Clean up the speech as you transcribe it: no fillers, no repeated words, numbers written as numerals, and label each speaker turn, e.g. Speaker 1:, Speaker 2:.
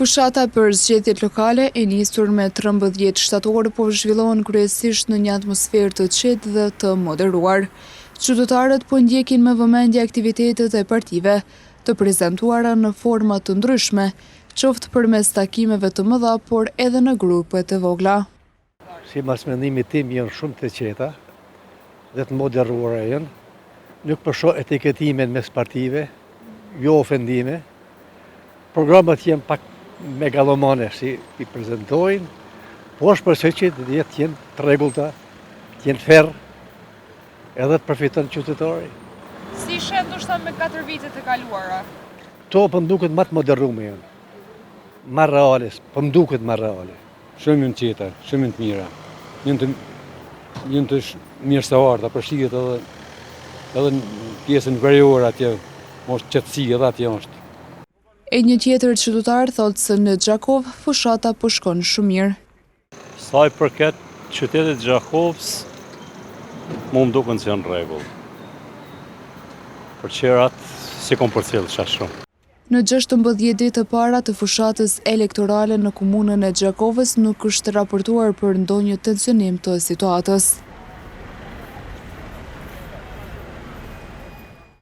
Speaker 1: Fushata për zgjedhjet lokale e nisur me 13 shtator po zhvillohen kryesisht në një atmosferë të qetë dhe të moderuar. Qytetarët po ndjekin me vëmendje aktivitetet e partive, të prezantuara në forma të ndryshme, qoftë përmes takimeve të mëdha, por edhe në grupe të vogla.
Speaker 2: Sipas mendimit tim janë shumë të qeta dhe të moderuara janë. Nuk po shoh etiketimin mes partive, jo ofendime. Programat janë pak megalomane si i prezentojnë, po është përse që jetë jenë të rregullta, jenë fair, edhe të përfiton qytetari.
Speaker 1: Si shet ndoshta me 4 vitet e kaluara?
Speaker 2: To po m'duket më të moderume janë. Më reale, po m'duket më reale.
Speaker 3: Shumë të qeta, shumë të mira. Njën të mirësearta, përshqiet edhe në pjesën veriore atje, është qetësi edhe atje është.
Speaker 1: E një tjetër qytetar thotë se në Gjakov fushata po shkon shumë mirë.
Speaker 4: Sa i përket qytetit Gjakovës, mu më duken se janë rregull. Për qerat, si kom përcjellë qash shumë.
Speaker 1: Në 16 ditë të para të fushatës elektorale në komunën e Gjakovës nuk është raportuar për ndonjë tensionim të situatës.